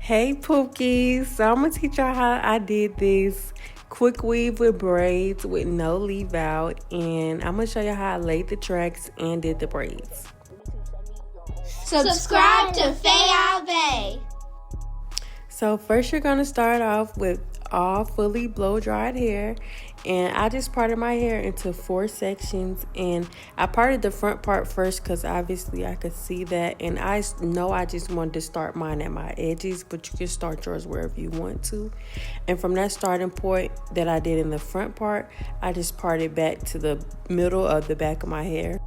Hey Pookies, so I'm gonna teach y'all how I did this quick weave with braids with no leave out, and I'm gonna show you how I laid the tracks and did the braids. Subscribe to Faye Bay. So first you're gonna start off with all fully blow dried hair, and I just parted my hair into 4 sections, and I parted the front part first because obviously I could see that, and I know I just wanted to start mine at my edges, but you can start yours wherever you want to. And from that starting point that I did in the front part, I just parted back to the middle of the back of my hair.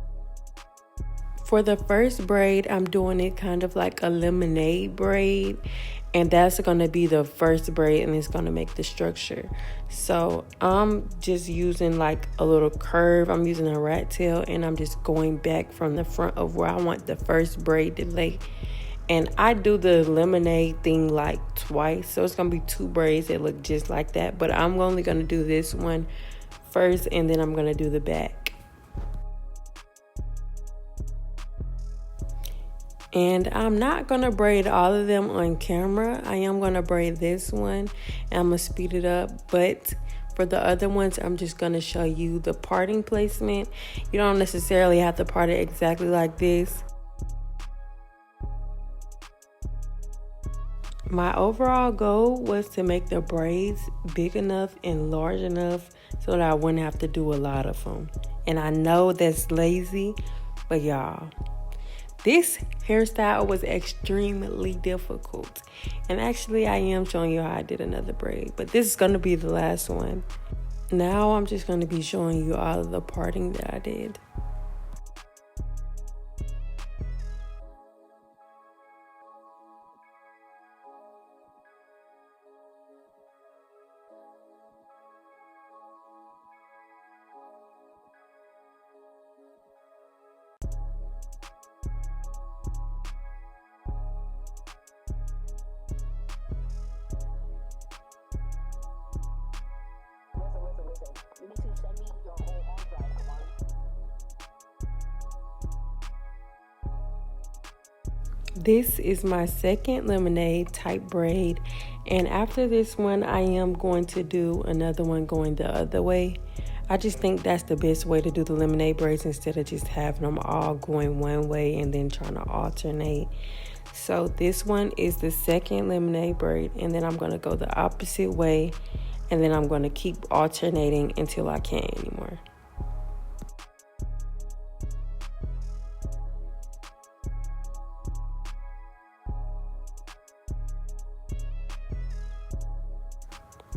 For the first braid, I'm doing it kind of like a lemonade braid, and that's going to be the first braid, and it's going to make the structure. So I'm just using like a little curve. I'm using a rat tail, and I'm just going back from the front of where I want the first braid to lay. And I do the lemonade thing like twice, so it's going to be 2 braids that look just like that, but I'm only going to do this one first, and then I'm going to do the back. And I'm not going to braid all of them on camera. I am going to braid this one, and I'm going to speed it up. But for the other ones, I'm just going to show you the parting placement. You don't necessarily have to part it exactly like this. My overall goal was to make the braids big enough and large enough so that I wouldn't have to do a lot of them. And I know that's lazy, but y'all, this hairstyle was extremely difficult. And actually, I am showing you how I did another braid, but this is going to be the last one. Now I'm just going to be showing you all of the parting that I did. This is my second lemonade type braid, and after this one I am going to do another one going the other way. I just think that's the best way to do the lemonade braids instead of just having them all going one way and then trying to alternate. So this one is the second lemonade braid, and then I'm going to go the opposite way, and then I'm going to keep alternating until I can't anymore.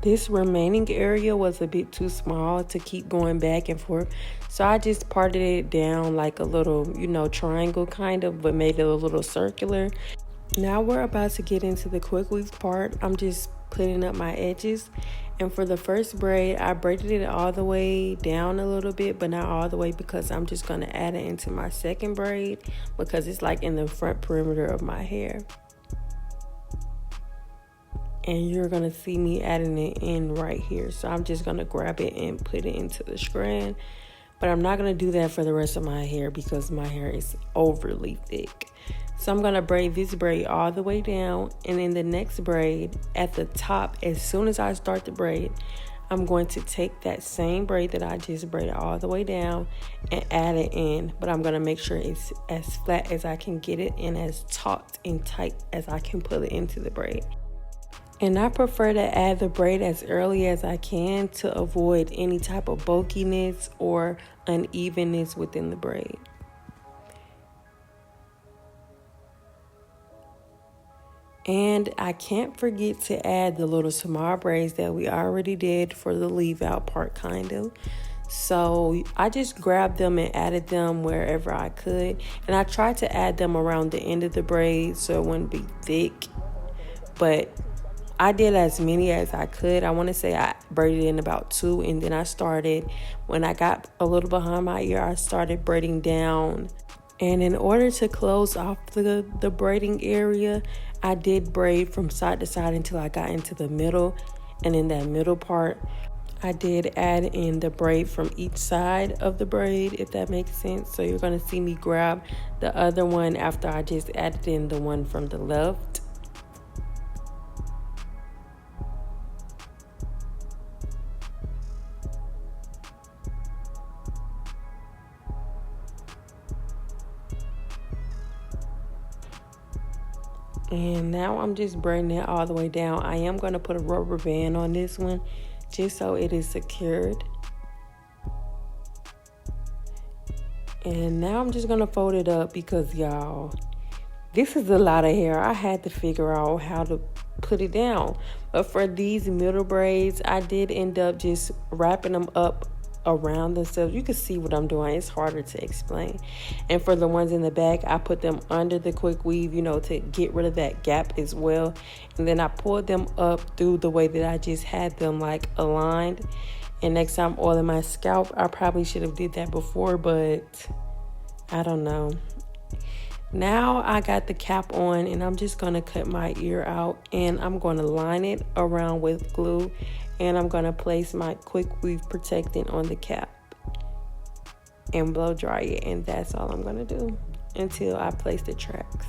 This remaining area was a bit too small to keep going back and forth, so I just parted it down like a little, triangle kind of, but made it a little circular. Now we're about to get into the quick weave part. I'm just putting up my edges, and for the first braid, I braided it all the way down a little bit, but not all the way because I'm just going to add it into my second braid because it's like in the front perimeter of my hair. And you're going to see me adding it in right here. So I'm just going to grab it and put it into the strand. But I'm not going to do that for the rest of my hair because my hair is overly thick. So I'm going to braid this braid all the way down. And in the next braid, at the top, as soon as I start the braid, I'm going to take that same braid that I just braided all the way down and add it in. But I'm going to make sure it's as flat as I can get it and as taut and tight as I can pull it into the braid. And I prefer to add the braid as early as I can to avoid any type of bulkiness or unevenness within the braid. And I can't forget to add the little small braids that we already did for the leave out part kind of. So I just grabbed them and added them wherever I could. And I tried to add them around the end of the braid so it wouldn't be thick. But I did as many as I could. I want to say I braided in about 2, and then I started, when I got a little behind my ear, I started braiding down. And in order to close off the braiding area, I did braid from side to side until I got into the middle. And in that middle part, I did add in the braid from each side of the braid, if that makes sense. So you're going to see me grab the other one after I just added in the one from the left. And now I'm just braiding it all the way down. I am going to put a rubber band on this one just so it is secured. And now I'm just going to fold it up because, y'all, this is a lot of hair. I had to figure out how to put it down. But for these middle braids, I did end up just wrapping them up around themselves. You can see what I'm doing. It's harder to explain. And for the ones in the back, I put them under the quick weave, to get rid of that gap as well. And then I pulled them up through the way that I just had them like aligned. And next time oiling my scalp, I probably should have did that before, but I don't know. Now I got the cap on, and I'm just going to cut my ear out, and I'm going to line it around with glue, and I'm going to place my quick weave protectant on the cap and blow dry it, and that's all I'm going to do until I place the tracks.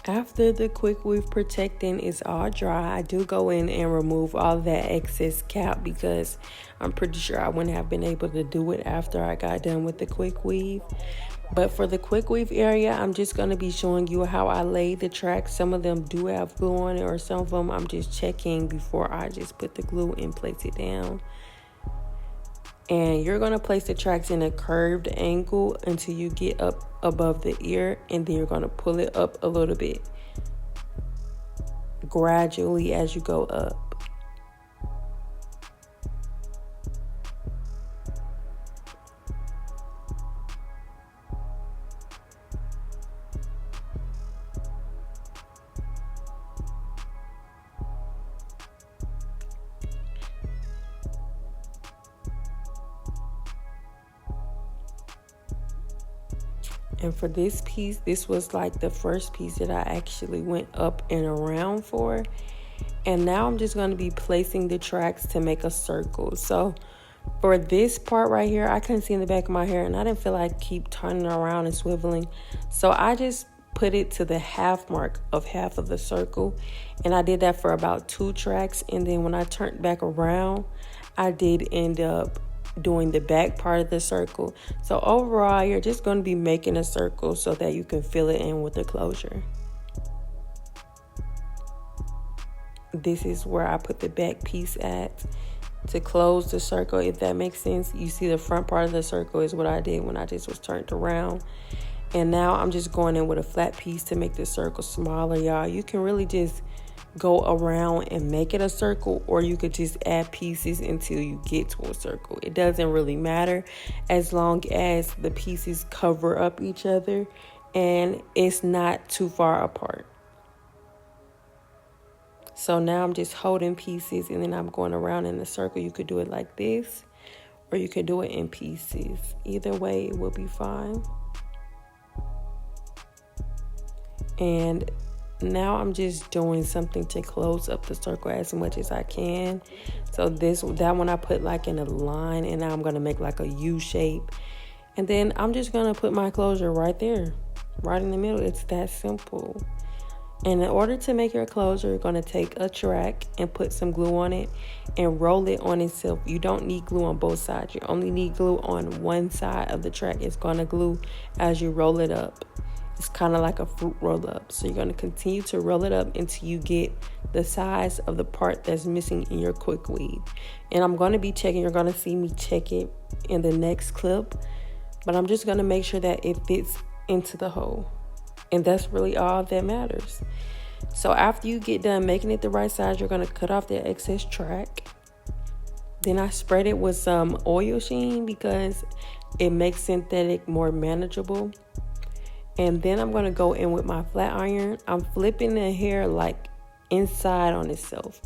After the quick weave protectant is all dry, I do go in and remove all that excess cap because I'm pretty sure I wouldn't have been able to do it after I got done with the quick weave. But for the quick weave area, I'm just going to be showing you how I laid the tracks. Some of them do have glue on it, or some of them I'm just checking before I just put the glue and place it down. And you're going to place the tracks in a curved angle until you get up above the ear, and then you're going to pull it up a little bit gradually as you go up. And for this piece, this was like the first piece that I actually went up and around for. And now I'm just going to be placing the tracks to make a circle. So for this part right here, I couldn't see in the back of my hair, and I didn't feel like keep turning around and swiveling. So I just put it to the half mark of half of the circle. And I did that for about 2 tracks. And then when I turned back around, I did end up doing the back part of the circle. So overall, you're just going to be making a circle so that you can fill it in with the closure. This is where I put the back piece at to close the circle, if that makes sense. You see the front part of the circle is what I did when I just was turned around. And now I'm just going in with a flat piece to make the circle smaller, y'all. You can really just go around and make it a circle, or you could just add pieces until you get to a circle. It doesn't really matter as long as the pieces cover up each other and it's not too far apart. So now I'm just holding pieces and then I'm going around in a circle. You could do it like this, or you could do it in pieces. Either way, it will be fine. And now I'm just doing something to close up the circle as much as I can. So that one I put like in a line, and now I'm going to make like a U shape. And then I'm just going to put my closure right there, right in the middle. It's that simple. And in order to make your closure, you're going to take a track and put some glue on it and roll it on itself. You don't need glue on both sides. You only need glue on one side of the track. It's going to glue as you roll it up. It's kind of like a fruit roll up. So you're going to continue to roll it up until you get the size of the part that's missing in your quick weave. And I'm going to be checking. You're going to see me check it in the next clip. But I'm just going to make sure that it fits into the hole. And that's really all that matters. So after you get done making it the right size, you're going to cut off the excess track. Then I spread it with some oil sheen because it makes synthetic more manageable. And then I'm going to go in with my flat iron. I'm flipping the hair like inside on itself.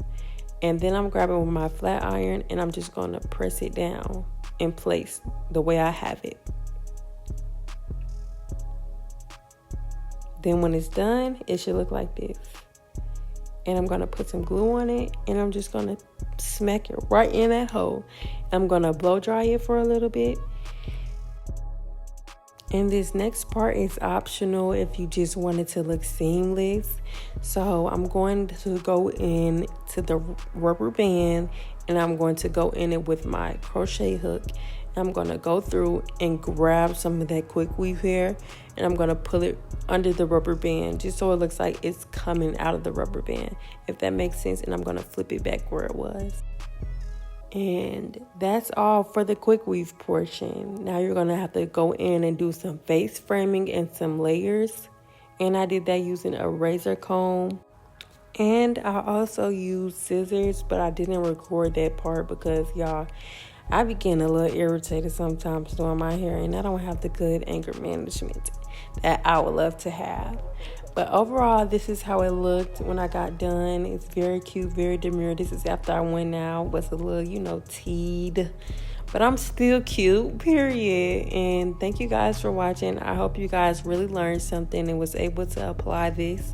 And then I'm grabbing with my flat iron and I'm just going to press it down in place the way I have it. Then when it's done, it should look like this. And I'm going to put some glue on it, and I'm just going to smack it right in that hole. I'm going to blow dry it for a little bit. And this next part is optional if you just want it to look seamless. So I'm going to go in to the rubber band, and I'm going to go in it with my crochet hook. I'm going to go through and grab some of that quick weave hair, and I'm going to pull it under the rubber band just so it looks like it's coming out of the rubber band, if that makes sense. And I'm going to flip it back where it was. And that's all for the quick weave portion. Now you're going to have to go in and do some face framing and some layers. And I did that using a razor comb. And I also used scissors, but I didn't record that part because, y'all, I be getting a little irritated sometimes doing my hair, and I don't have the good anger management that I would love to have. But overall, this is how it looked when I got done. It's very cute, very demure. This is after I went out, was a little, teed. But I'm still cute, period. And thank you guys for watching. I hope you guys really learned something and was able to apply this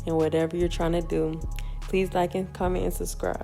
in whatever you're trying to do. Please like and comment and subscribe.